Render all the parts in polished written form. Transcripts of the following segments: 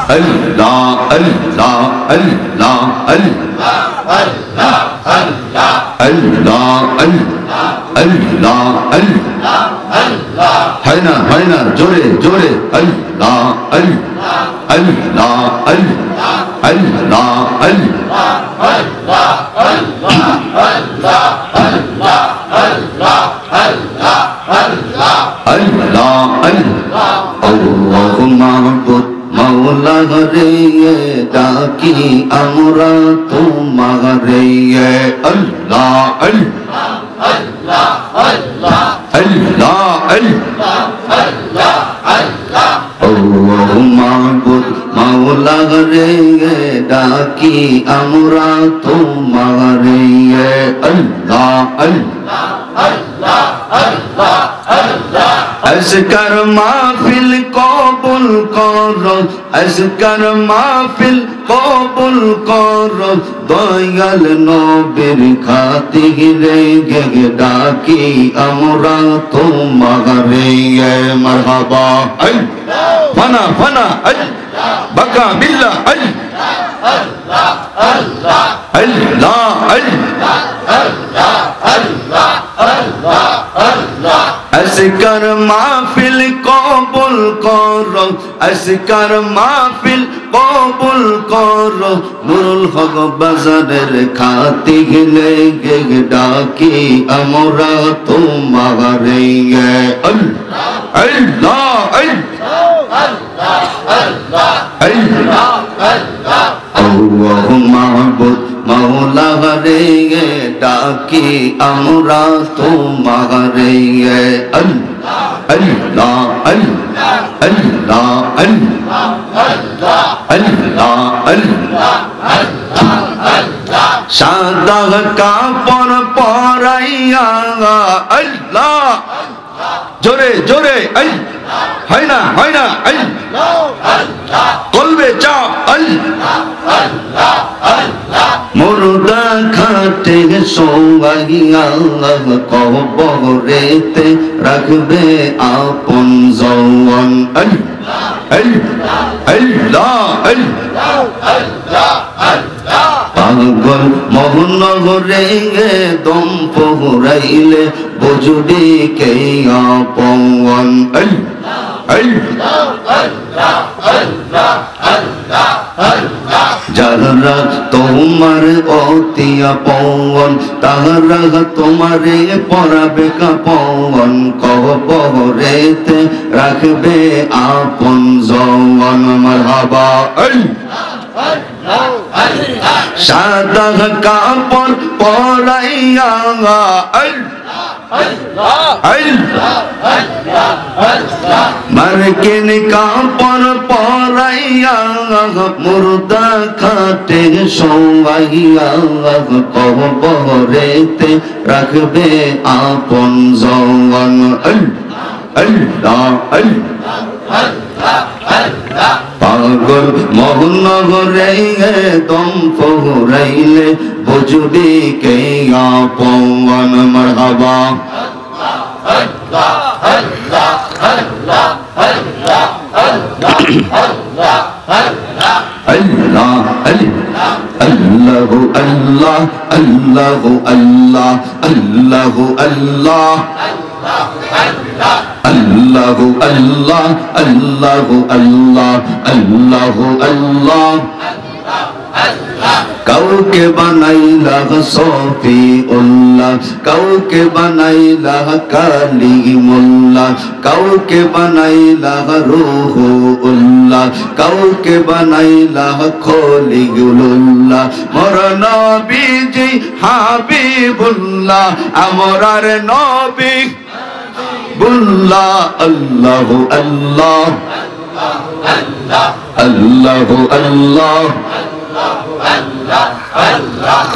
Allah Allah Allah Allah Allah Allah Allah Allah Allah hai na jore jore Allah Allah Allah Allah Allah Allah Allah Allah Allah Allah Allah Allah Allah Allahumma ma'bud মৌলা রে ডাকি আমরা তোমারে আল্লাহ আল্লাহ আল্লাহ আল্লাহ আল্লাহ আল্লাহ আল্লাহ ও মাবুদ মৌলা রে ডাকি আমরা তোমারে আল্লাহ আল্লাহ আল্লাহ আল্লাহ আল্লাহ আজকার মাহফিল কবুল করো আজকার মাহফিল কবুল করো দয়াল নবীর খাতিরে গে ডাকি আমরা তোমারে মারহাবা ফানা ফানা বাকা বিল্লাহ আল্লাহ আল্লাহ আল্লাহ আল্লাহ আল্লাহ আল্লাহ আল্লাহ আল্লাহ আজকার মাহফিল কবুল করো আজকার মাহফিল কবুল করো নুরুল হক বাজারের খাতিরে গে ডাকি আমরা তোমারে আল্লাহ আল্লাহ আল্লাহ আল্লাহ আল্লাহ আল্লাহ আল্লাহ মাহবুব মৌলা রে ডাকি আমরা তোমারে আল্লাহ আল্লাহ আল্লাহ আল্লাহ আল্লাহ আল্লাহ আল্লাহ আল্লাহ সাদা কাপড় পরাইয়া আল্লাহ জোরে জোরে হয় না কলবে চাপ মুর্দা খাটে সোয়াইয়া কবরেতে রাখবে আপন জওয়ান পাগল মোহনগরে দম পহুরাইলে বুঝবি কে আপন যারা তোমার অতি আপন তাহারা তোমারে পরাবে কাপন কবরেতে রাখবে আপন জওয়ান মারহাবা সাদা কাপড় পরাইয়া মার্কিন কাপড় পরাইয়া মুর্দা খাটে সোয়াইয়া কবরেতে রাখবে আপন জওয়ান আল্লাহ আল্লাহ পাগল মোহনগরে দম পহুরাইলে বুঝবি কে আপন মারহাবা আল্লাহ আল্লাহ আল্লাহ আল্লাহ আল্লাহ আল্লাহ আল্লাহ আল্লাহ আল্লাহ আল্লাহ আল্লাহ আল্লাহ আল্লাহ আল্লাহ আল্লাহ আল্লাহ আল্লাহ আল্লাহ আল্লাহ কাউকে বানাইলা সফিউল্লাহ কাউকে বানাইলা কালিমুল্লাহ কাউকে বানাইলা রূহুল্লাহ কাউকে বানাইলা খলিলুল্লাহ মোর নবীজি হাবিবুল্লাহ আমরার নবী বুল্লাহ আল্লাহ আল্লাহ আল্লাহ আল্লাহ আল্লাহ আল্লাহ আল্লাহ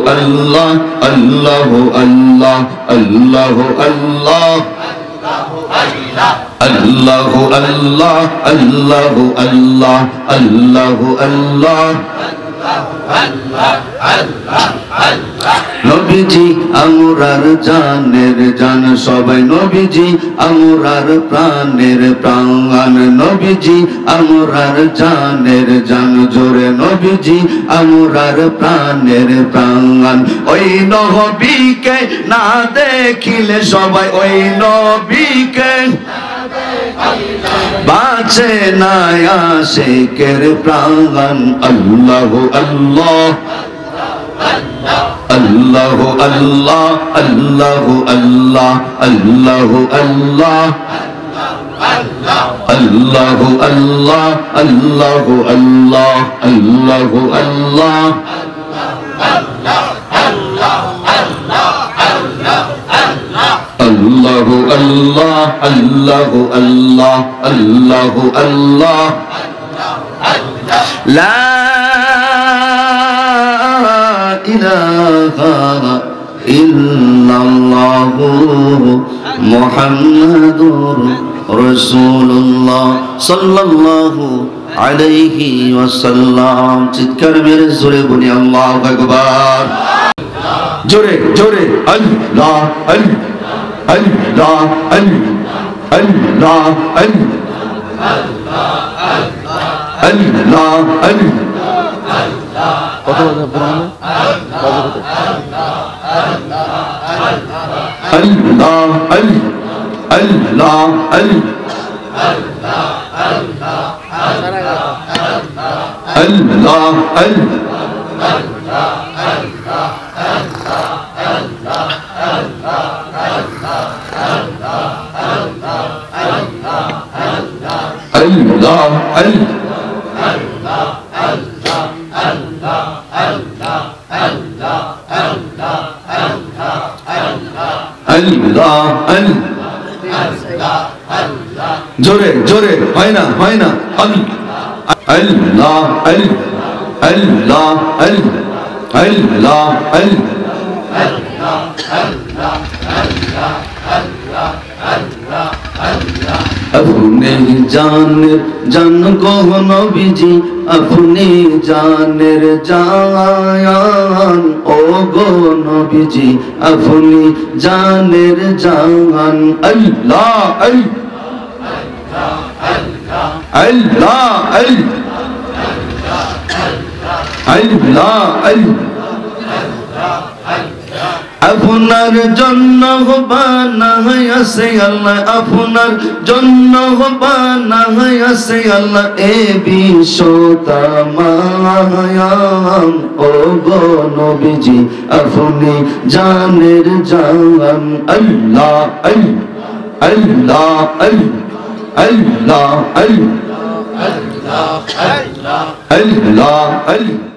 আল্লাহ আল্লাহ আল্লাহ আল্লাহ আল্লাহ আল্লাহ আল্লাহ আল্লাহ আল্লাহ আল্লাহ নবীজি আমরার জানের জান সবাই নবীজি আমরার প্রাণের প্রাণ নবীজি আমরার জানের জান জোরে নবীজি আমরার প্রাণের প্রাণ ওই নবীকে না দেখিলে সবাই ওই নবীকে বাঁচে না আশিকের প্রাণ আল্লাহু আল্লাহ আল্লাহু আল্লাহ আল্লাহু আল্লাহ আল্লাহু আল্লাহ আল্লাহু আল্লাহ আল্লাহু আল্লাহ আল্লাহু আল্লাহ আল্লাহু আল্লাহ আল্লাহু আল্লাহ আল্লাহু আল্লাহ লা ইলাহা ইল্লাল্লাহু মুহাম্মাদুর রাসূলুল্লাহ সাল্লাল্লাহু আলাইহি ওয়াসাল্লাম চিৎকার মেরে জোরে বলি আল্লাহু আকবার জোরে জোরে আল্লাহ আল্লাহ আল্লাহ আল্লাহ কত বাজে পুরানো আল্লাহ আল্লাহ আল্লাহ জোরে জোরে হয় না আল্লাহ আল্লাহ আল্লাহ अपने जानेर जान गो नबीजी अपने जानेर जान ओ गो नबीजी अपने जानेर जान अल्लाह अल्लाह अल्लाह আপনার জন্য বানাইছে আল্লাহ আপনার জন্য বানাইছে আল্লাহ এ বিশ্বতামাম ও গো নবীজি আপনি জানের জান আল্লাহ আল্লাহ আল্লাহ আল্লাহ আল্লাহ আল্লাহ